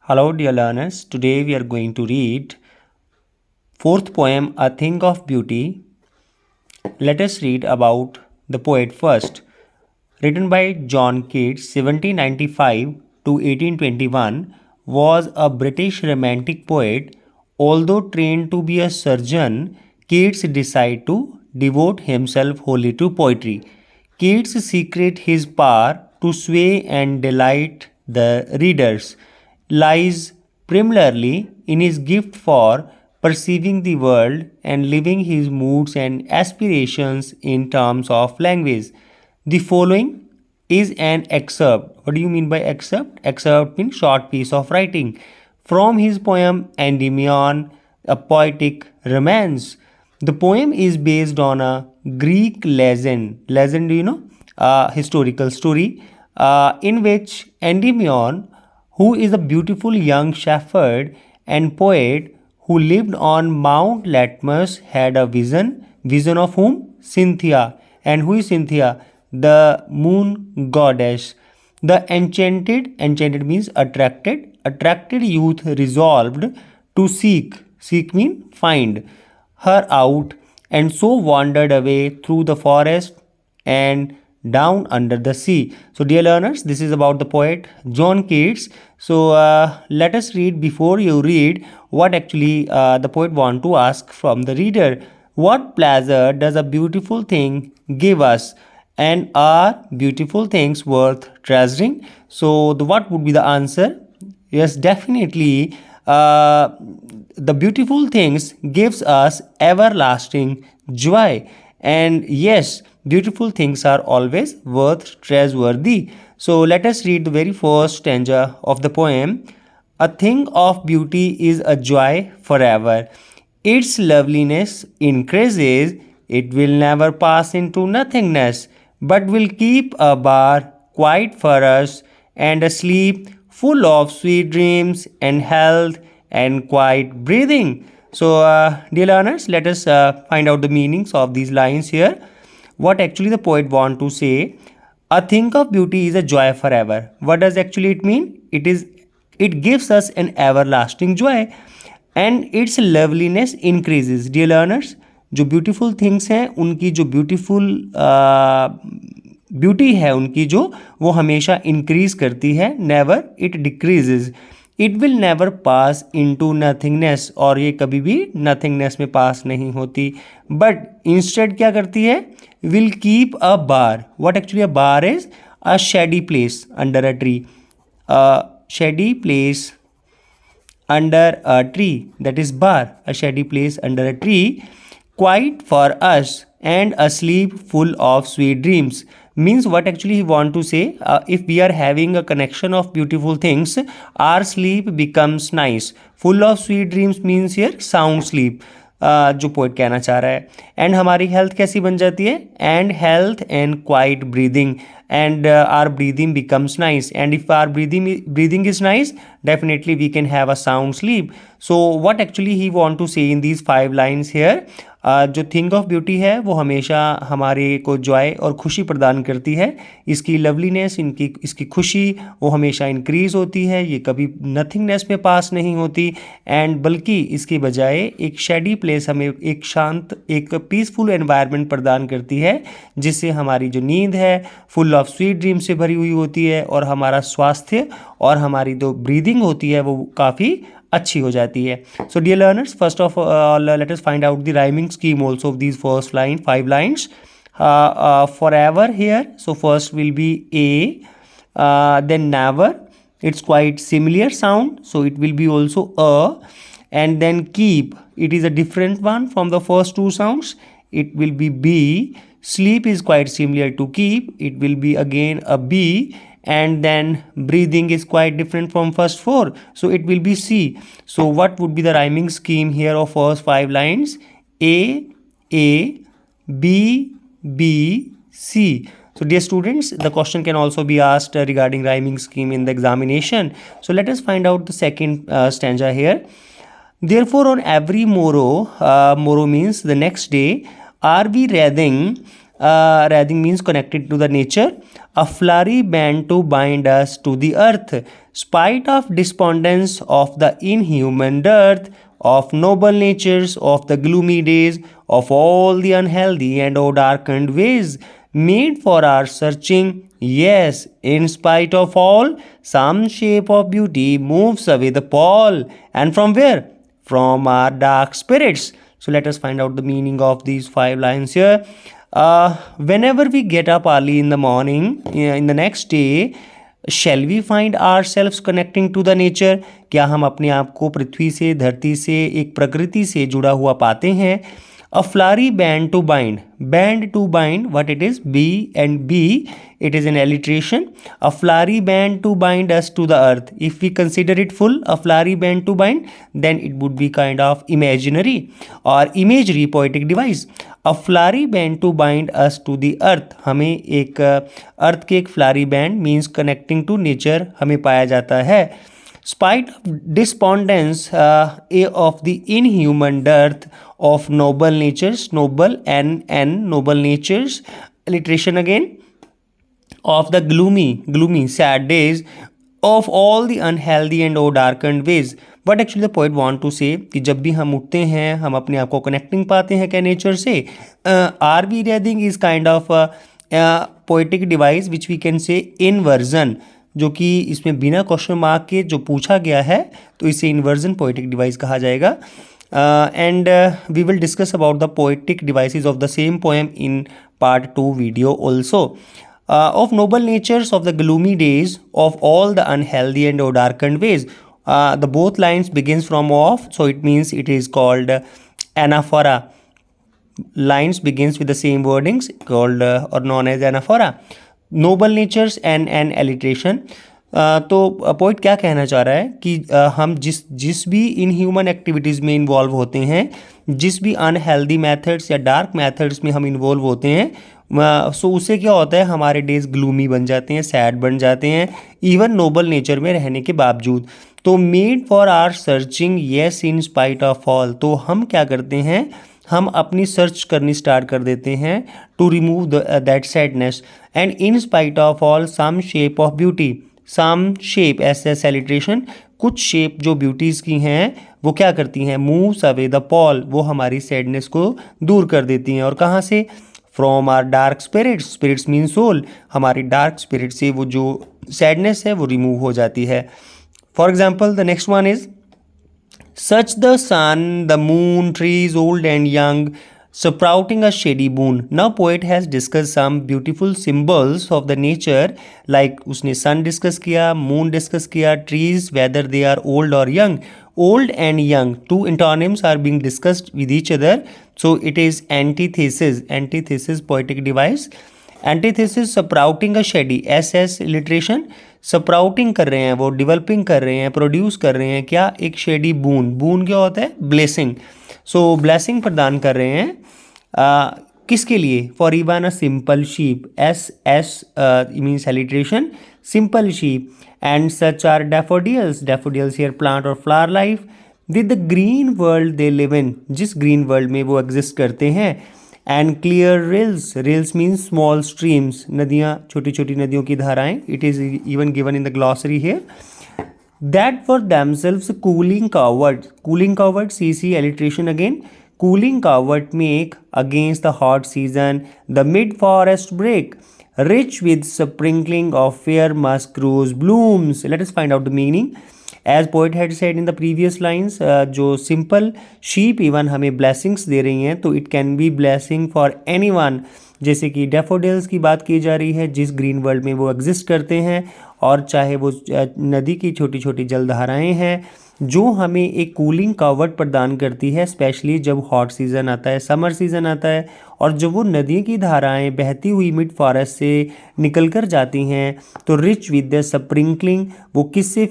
Hello, dear learners. Today we are going to read fourth poem, A Thing of Beauty. Let us read about the poet first. Written by John Keats, 1795 to 1821, was a British romantic poet. Although trained to be a surgeon, Keats decided to devote himself wholly to poetry. Keats secret his power to sway and delight the readers lies primarily in his gift for perceiving the world and living his moods and aspirations in terms of language. The following is an excerpt. What do you mean by excerpt? Excerpt means short piece of writing from his poem Endymion, a poetic romance. The poem is based on a Greek legend. Legend, do you know? A historical story in which Endymion, who is a beautiful young shepherd and poet who lived on Mount Latmus, had a vision. Vision of whom? Cynthia. And who is Cynthia? The moon goddess. The enchanted means attracted youth resolved to seek mean find her out, and so wandered away through the forest and down under the sea. So, dear learners, this is about the poet John Keats. So, let us read before you read what actually the poet want to ask from the reader. What pleasure does a beautiful thing give us? And are beautiful things worth treasuring? So, what would be the answer? Yes, definitely. The beautiful things gives us everlasting joy, and yes, beautiful things are always worth trustworthy. So let us read the very first stanza of the poem. A thing of beauty is a joy forever. Its loveliness increases, it will never pass into nothingness, but will keep a bar quiet for us and a sleep full of sweet dreams and health and quiet breathing. So, dear learners, let us find out the meanings of these lines here. What actually the poet want to say? A thing of beauty is a joy forever. What does actually it mean? It gives us an everlasting joy and its loveliness increases. Dear learners, जो beautiful things हैं उनकी जो beauty है उनकी जो वो हमेशा increase करती है, never it decreases. It will never pass into nothingness, और ये कभी भी नथिंगनेस में पास नहीं होती, बट इंस्टेड क्या करती है? Will keep a bar. What actually a bar is? A shady place under a tree. Shady place under a tree, that is bar, a shady place under a tree, quiet for us and asleep full of sweet dreams. Means what actually he want to say? If we are having a connection of beautiful things, our sleep becomes nice. Full of sweet dreams means here sound sleep. जो poet कहना चाह रहा है. And हमारी health कैसी बन जाती है? And health and quite breathing, and our breathing becomes nice, and if our breathing is nice, definitely we can have a sound sleep. So what actually he want to say in these 5 lines here? जो thing of beauty है वो हमेशा हमारे को Joy और खुशी प्रदान करती है. इसकी लवलीनेस, इसकी खुशी वो हमेशा इंक्रीज होती है, ये कभी नथिंगनेस में पास नहीं होती, एंड बल्कि इसके बजाय एक शेडी प्लेस हमें एक शांत, एक पीसफुल एनवायरनमेंट प्रदान करती है, जिससे हमारी जो नींद है फुल ऑफ स्वीट ड्रीम से भरी हुई होती है, और हमारा स्वास्थ्य और हमारी जो ब्रीदिंग होती है वो काफ़ी अच्छी हो जाती है. So dear learners, first of all let us find out the rhyming scheme also of these first line, 5 lines. Forever here, so first will be a, then never, it's quite similar sound, so it will be also a, and then keep, it is a different one from the first 2 sounds, it will be b. Sleep is quite similar to keep, it will be again a b, and then breathing is quite different from first 4, so it will be c. So what would be the rhyming scheme here of first 5 lines? a, b, b, c. So dear students, the question can also be asked regarding rhyming scheme in the examination. So let us find out the second stanza here. Therefore on every morrow, morrow means the next day, are we wreathing wrathing means connected to the nature. A flowery band to bind us to the earth, spite of despondence of the inhuman dearth, of noble natures, of the gloomy days, of all the unhealthy and darkened ways, made for our searching. Yes, in spite of all, some shape of beauty moves away the pall. And from where? From our dark spirits. So let us find out the meaning of these 5 lines here. Whenever we get up early in the morning, in the next day, shall we find ourselves connecting to the nature? क्या हम अपने आप को पृथ्वी से, धरती से, एक प्रकृति से जुड़ा हुआ पाते हैं? A flowery band to bind. Band to bind, what it is? B and B. It is an alliteration. A flowery band to bind us to the earth. If we consider it full, a flowery band to bind, then it would be kind of imaginary or imagery, poetic device. A flowery band to bind us to the earth. हमें एक earth के एक flowery band means connecting to nature हमें पाया जाता है. Spite of despondence of the inhuman dearth of noble natures, noble and noble natures, alliteration again, of the gloomy sad days, of all the unhealthy and darkened ways. What actually the poet want to say कि जब भी हम उठते हैं हम अपने आप को कनेक्टिंग पाते हैं क्या नेचर से. Are we wreathing is kind of poetic device which we can say inversion, जो कि इसमें बिना क्वेश्चन मार्क के जो पूछा गया है तो इसे इन्वर्जन पोएटिक डिवाइस कहा जाएगा. And we will discuss about the poetic devices of the same poem in part 2 video also. Of noble natures, of the gloomy days, of all the unhealthy and darkened ways. The both lines begins from off, so it means it is called anaphora. Lines begins with the same wordings called or known as anaphora. Noble natures and an alliteration. तो poet क्या कहना चाह रहा है कि हम जिस भी इन ह्यूमन एक्टिविटीज़ में इन्वॉल्व होते हैं, जिस भी अनहेल्दी मेथड्स या डार्क मेथड्स में हम इन्वॉल्व होते हैं, सो उससे क्या होता है हमारे डेज ग्लूमी बन जाते हैं, सैड बन जाते हैं, इवन नोबल नेचर में रहने के बावजूद. तो made for our searching yes in spite of all. तो हम क्या करते हैं, हम अपनी सर्च करनी स्टार्ट कर देते हैं to remove that sadness. And in spite of all some shape of beauty. Some shape as alliteration, कुछ शेप जो ब्यूटीज़ की हैं वो क्या करती हैं, मूव्स अवे द पॉल, वो हमारी सैडनेस को दूर कर देती हैं. और कहाँ से? From our dark spirits. Spirits mean soul. हमारी डार्क स्पिरिट से वो जो सैडनेस है वो रिमूव हो जाती है. For example the next one is such the sun the moon trees old and young sprouting a shady boon. Now poet has discussed some beautiful symbols of the nature, like उसने sun discuss किया, moon discuss किया, trees whether they are old or young. Old and young, two antonyms are being discussed with each other, so it is antithesis. Antithesis poetic device. Antithesis sprouting a shady, SS alliteration. Sprouting कर रहे हैं, वो developing कर रहे हैं, produce कर रहे हैं क्या, एक शेडी बून. बून क्या होता है? ब्लेसिंग. सो ब्लेसिंग प्रदान कर रहे हैं किसके लिए? For even a simple sheep. S S means alliteration, simple sheep. And such are daffodils. Daffodils here plant और flower life. With the green world they live in, जिस ग्रीन वर्ल्ड में वो एग्जिस्ट करते हैं. And clear rills. Rills means small streams, नदियाँ, छोटी छोटी नदियों की धाराएं. It is even given in the glossary here. That for themselves cooling covered. Cooling covered, CC alliteration again. Cooling covered make against the hot season. The mid forest break, rich with sprinkling of fair musk rose blooms. Let us find out the meaning. As poet had said in the previous lines, जो simple sheep even हमें blessings दे रही हैं, तो it can be blessing for anyone. जैसे कि daffodils की बात की जा रही है, जिस ग्रीन वर्ल्ड में वो एग्जिस्ट करते हैं, और चाहे वो नदी की छोटी छोटी जलधाराएं हैं जो हमें एक कूलिंग कवर्ट प्रदान करती है, स्पेशली जब हॉट सीज़न आता है, समर सीज़न आता है. और जब वो नदी की धाराएं बहती हुई मिड फॉरेस्ट से निकल कर जाती हैं तो रिच विद द स्प्रिंकलिंग, वो किससे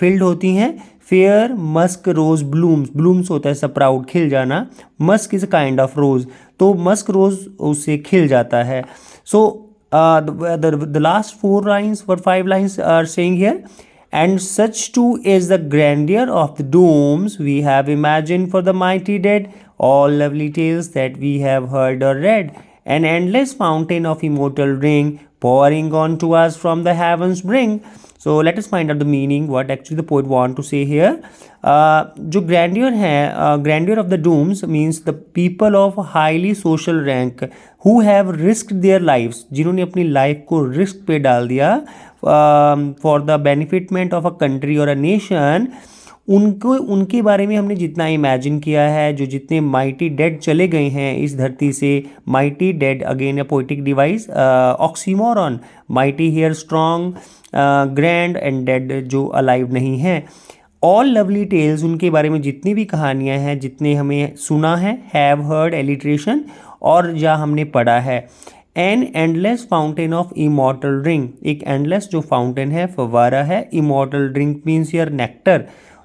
फिल्ड होती हैं? Fair musk rose blooms. Blooms होता है स्प्राउट, खिल जाना. Musk is a kind of rose, तो मस्क रोज उससे खिल जाता है. सो the last 4 lines or 5 lines are saying here, and such too is the grandeur of the domes we have imagined for the mighty dead, all lovely tales that we have heard or read, an endless fountain of immortal drink pouring on to us from the heavens brink. So let us find out the meaning, what actually the poet want to say here. जो grandeur है, grandeur of the dooms means the people of highly social rank who have risked their lives, जिन्होंने अपनी life को risk पे डाल दिया for the benefitment of a country और a nation, उनको उनके बारे में हमने जितना इमेजिन किया है, जो जितने माइटी डेड चले गए हैं इस धरती से, mighty dead again a poetic device, oxymoron, mighty here strong, grand and dead जो अलाइव नहीं है, ऑल लवली टेल्स, उनके बारे में जितनी भी कहानियाँ हैं, जितने हमें सुना है, हैव हर्ड एलिट्रेशन, और जहाँ हमने पढ़ा है, an endless fountain of immortal drink, एक एंडलेस जो फाउंटेन है, फवारा है, immortal drink means your nectar,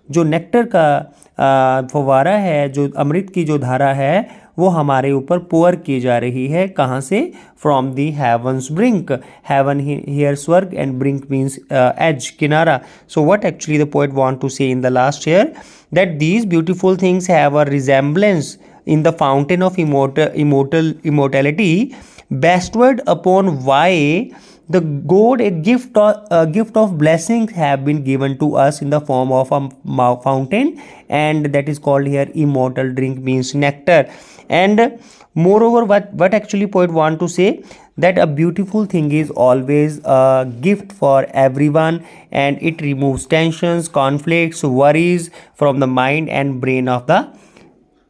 जो नेक्टर का फवारा है, जो अमृत की जो धारा है वो हमारे ऊपर पोअर की जा रही है, कहाँ से, from the heaven's brink, heaven here स्वर्ग एंड ब्रिंक मीन्स एज, किनारा. So what actually the poet want to say in the last year, that these beautiful things have a resemblance in the fountain of immortality bestowed upon why the god, a gift of blessings have been given to us in the form of a fountain, and that is called here immortal drink means nectar. And moreover, what actually poet want to say, that a beautiful thing is always a gift for everyone, and it removes tensions, conflicts, worries from the mind and brain of the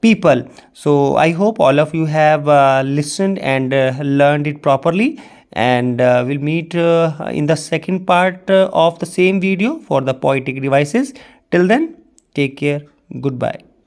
people. So I hope all of you have listened and learned it properly, and we'll meet in the second part of the same video for the poetic devices. Till then, take care, goodbye.